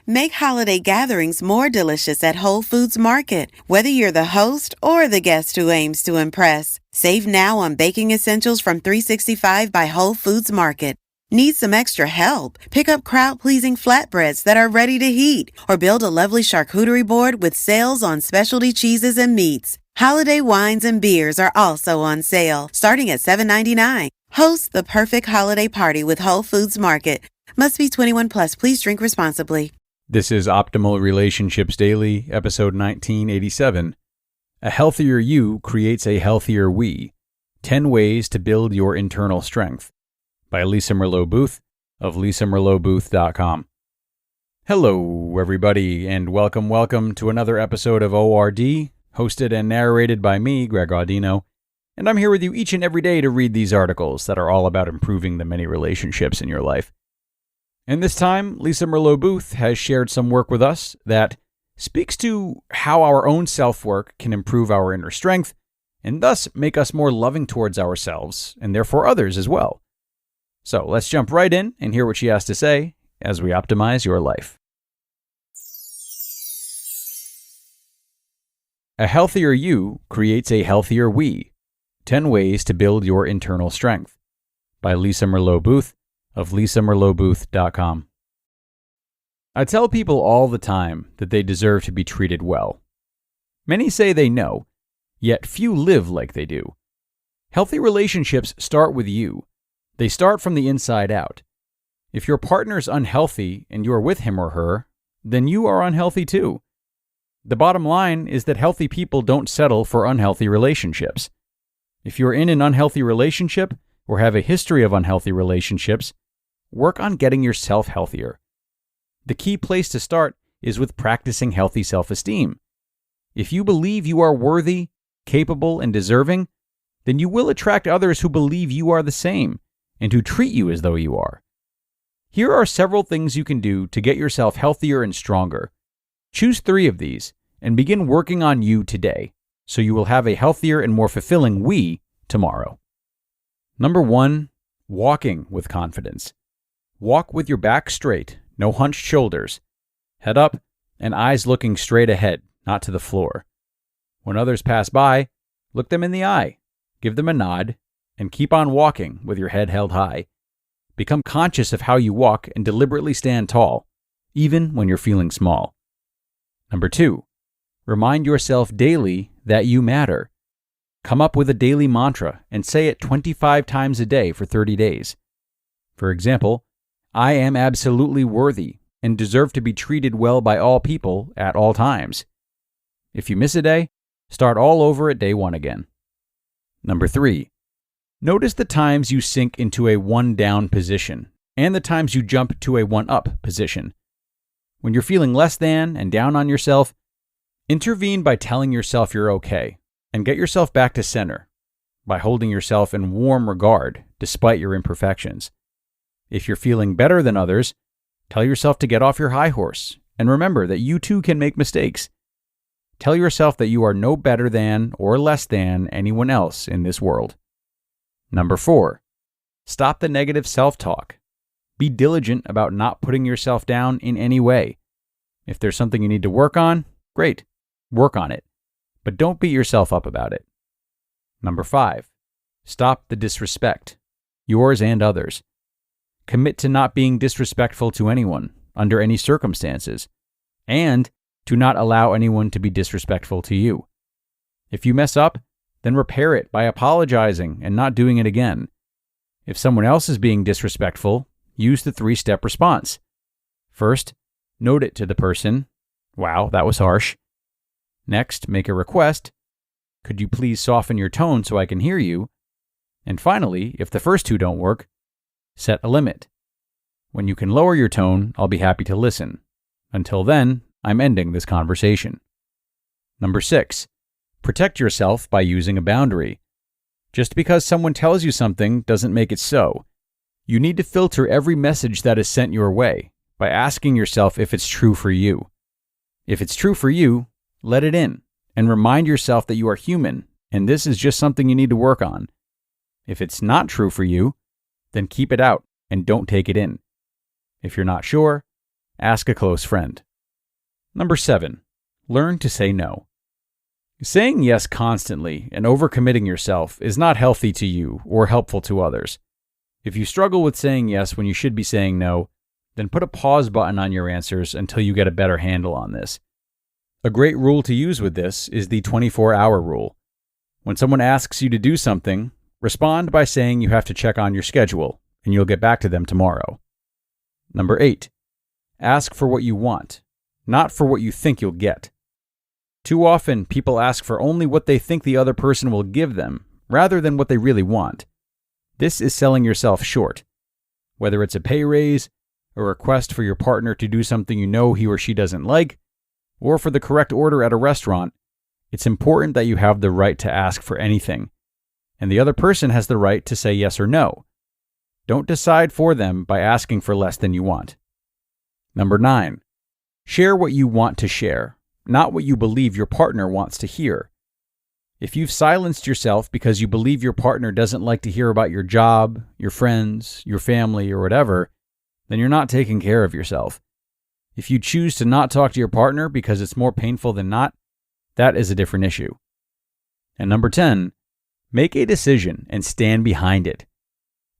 Make holiday gatherings more delicious at Whole Foods Market, whether you're the host or the guest who aims to impress. Save now on baking essentials from 365 by Whole Foods Market. Need some extra help? Pick up crowd-pleasing flatbreads that are ready to heat, or build a lovely charcuterie board with sales on specialty cheeses and meats. Holiday wines and beers are also on sale, starting at $7.99. Host the perfect holiday party with Whole Foods Market. Must be 21 plus. Please drink responsibly. This is Optimal Relationships Daily, episode 1987. A healthier you creates a healthier we. 10 ways to build your internal strength. By Lisa Merlo-Booth of lisamerlobooth.com. Hello, everybody, and welcome to another episode of ORD, hosted and narrated by me, Greg Audino, and I'm here with you each and every day to read these articles that are all about improving the many relationships in your life. And this time, Lisa Merlo-Booth has shared some work with us that speaks to how our own self-work can improve our inner strength and thus make us more loving towards ourselves and therefore others as well. So let's jump right in and hear what she has to say as we optimize your life. A healthier you creates a healthier we. 10 ways to build your internal strength. By Lisa Merlo-Booth of lisamerlobooth.com. I tell people all the time that they deserve to be treated well. Many say they know, yet few live like they do. Healthy relationships start with you. They start from the inside out. If your partner's unhealthy and you're with him or her, then you are unhealthy too. The bottom line is that healthy people don't settle for unhealthy relationships. If you're in an unhealthy relationship or have a history of unhealthy relationships, work on getting yourself healthier. The key place to start is with practicing healthy self-esteem. If you believe you are worthy, capable, and deserving, then you will attract others who believe you are the same and who treat you as though you are. Here are several things you can do to get yourself healthier and stronger. Choose 3 of these and begin working on you today, so you will have a healthier and more fulfilling we tomorrow. Number 1, walking with confidence. Walk with your back straight, no hunched shoulders, head up, and eyes looking straight ahead, not to the floor. When others pass by, look them in the eye, give them a nod, and keep on walking with your head held high. Become conscious of how you walk and deliberately stand tall, even when you're feeling small. Number 2, remind yourself daily that you matter. Come up with a daily mantra and say it 25 times a day for 30 days. For example, I am absolutely worthy and deserve to be treated well by all people at all times. If you miss a day, start all over at day 1 again. Number 3, notice the times you sink into a 1-down position and the times you jump to a 1-up position. When you're feeling less than and down on yourself, intervene by telling yourself you're okay and get yourself back to center by holding yourself in warm regard despite your imperfections. If you're feeling better than others, tell yourself to get off your high horse and remember that you too can make mistakes. Tell yourself that you are no better than or less than anyone else in this world. Number 4, stop the negative self-talk. Be diligent about not putting yourself down in any way. If there's something you need to work on, great, work on it. But don't beat yourself up about it. Number 5, stop the disrespect, yours and others. Commit to not being disrespectful to anyone, under any circumstances, and to not allow anyone to be disrespectful to you. If you mess up, then repair it by apologizing and not doing it again. If someone else is being disrespectful, use the 3-step response. First, note it to the person. Wow, that was harsh. Next, make a request. Could you please soften your tone so I can hear you? And finally, if the first 2 don't work, set a limit. When you can lower your tone, I'll be happy to listen. Until then, I'm ending this conversation. Number 6, protect yourself by using a boundary. Just because someone tells you something doesn't make it so. You need to filter every message that is sent your way by asking yourself if it's true for you. If it's true for you, let it in and remind yourself that you are human and this is just something you need to work on. If it's not true for you, then keep it out and don't take it in. If you're not sure, Ask a close friend. Number 7, learn to say no. Saying yes constantly and overcommitting yourself is not healthy to you or helpful to others. If you struggle with saying yes when you should be saying no, then put a pause button on your answers until you get a better handle on this. A great rule to use with this is the 24-hour rule. When someone asks you to do something, respond by saying you have to check on your schedule and you'll get back to them tomorrow. Number 8, ask for what you want, not for what you think you'll get. Too often, people ask for only what they think the other person will give them, rather than what they really want. This is selling yourself short. Whether it's a pay raise, a request for your partner to do something you know he or she doesn't like, or for the correct order at a restaurant, it's important that you have the right to ask for anything, and the other person has the right to say yes or no. Don't decide for them by asking for less than you want. Number 9, share what you want to share, not what you believe your partner wants to hear. If you've silenced yourself because you believe your partner doesn't like to hear about your job, your friends, your family, or whatever, then you're not taking care of yourself. If you choose to not talk to your partner because it's more painful than not, that is a different issue. And number 10, make a decision and stand behind it.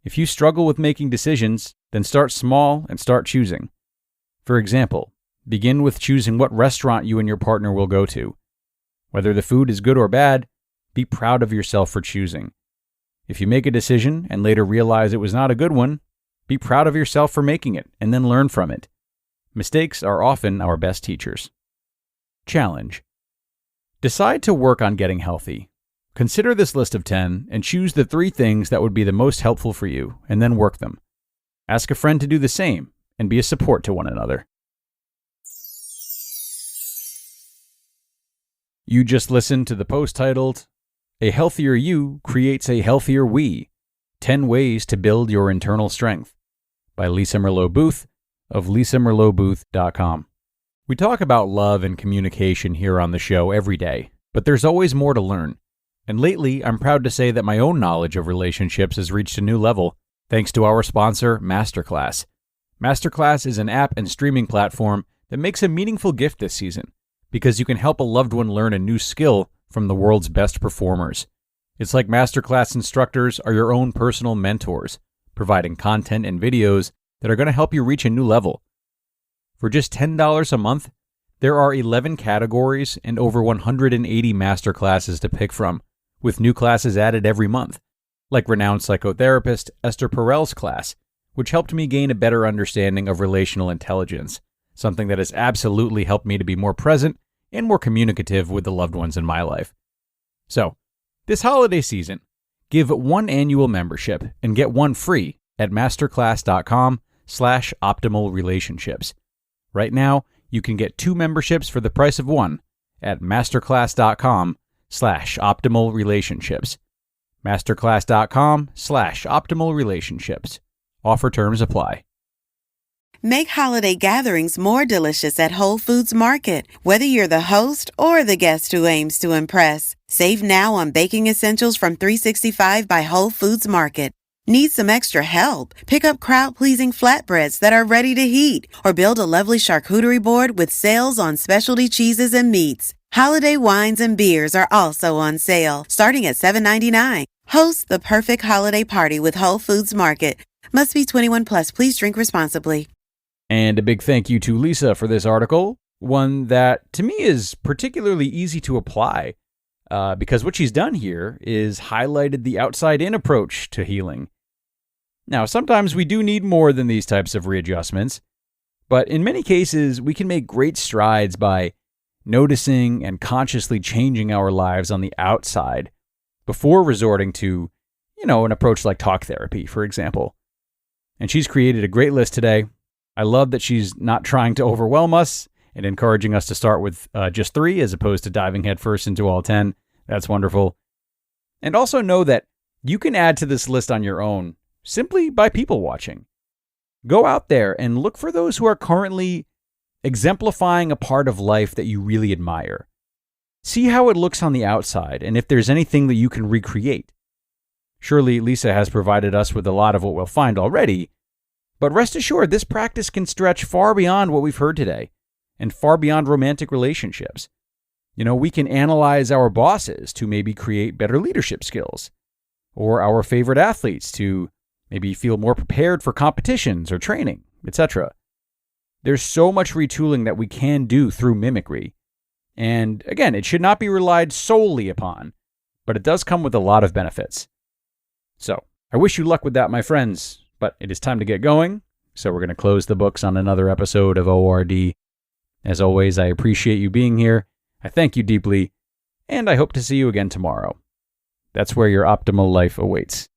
If you struggle with making decisions, then start small and start choosing. For example, begin with choosing what restaurant you and your partner will go to. Whether the food is good or bad, be proud of yourself for choosing. If you make a decision and later realize it was not a good one, be proud of yourself for making it and then learn from it. Mistakes are often our best teachers. Challenge. Decide to work on getting healthy. Consider this list of 10 and choose the 3 things that would be the most helpful for you and then work them. Ask a friend to do the same and be a support to one another. You just listened to the post titled, "A Healthier You Creates a Healthier We, 10 Ways to Build Your Internal Strength" by Lisa Merlo-Booth of lisamerlobooth.com. We talk about love and communication here on the show every day, but there's always more to learn. And lately, I'm proud to say that my own knowledge of relationships has reached a new level thanks to our sponsor, Masterclass. Masterclass is an app and streaming platform that makes a meaningful gift this season, because you can help a loved one learn a new skill from the world's best performers. It's like Masterclass instructors are your own personal mentors, providing content and videos that are going to help you reach a new level. For just $10 a month, there are 11 categories and over 180 masterclasses to pick from, with new classes added every month, like renowned psychotherapist Esther Perel's class, which helped me gain a better understanding of relational intelligence, something that has absolutely helped me to be more present and more communicative with the loved ones in my life. So, this holiday season, give 1 annual membership and get 1 free at masterclass.com/optimalrelationships. Right now, you can get 2 memberships for the price of 1 at masterclass.com/optimalrelationships. masterclass.com/optimalrelationships. Offer terms apply. Make holiday gatherings more delicious at Whole Foods Market. Whether you're the host or the guest who aims to impress, save now on baking essentials from 365 by Whole Foods Market. Need some extra help? Pick up crowd-pleasing flatbreads that are ready to heat, or build a lovely charcuterie board with sales on specialty cheeses and meats. Holiday wines and beers are also on sale, starting at $7.99. Host the perfect holiday party with Whole Foods Market. Must be 21 plus. Please drink responsibly. And a big thank you to Lisa for this article, one that to me is particularly easy to apply, because what she's done here is highlighted the outside-in approach to healing. Now, sometimes we do need more than these types of readjustments, but in many cases, we can make great strides by noticing and consciously changing our lives on the outside before resorting to, an approach like talk therapy, for example. And she's created a great list today. I love that she's not trying to overwhelm us and encouraging us to start with just 3 as opposed to diving headfirst into all 10. That's wonderful. And also know that you can add to this list on your own simply by people watching. Go out there and look for those who are currently exemplifying a part of life that you really admire. See how it looks on the outside and if there's anything that you can recreate. Surely Lisa has provided us with a lot of what we'll find already, But rest assured, this practice can stretch far beyond what we've heard today and far beyond romantic relationships. We can analyze our bosses to maybe create better leadership skills, or our favorite athletes to maybe feel more prepared for competitions or training, etc. There's so much retooling that we can do through mimicry. And again, it should not be relied solely upon, but it does come with a lot of benefits. So, I wish you luck with that, my friends, but it is time to get going. So we're going to close the books on another episode of ORD. As always, I appreciate you being here. I thank you deeply, and I hope to see you again tomorrow. That's where your optimal life awaits.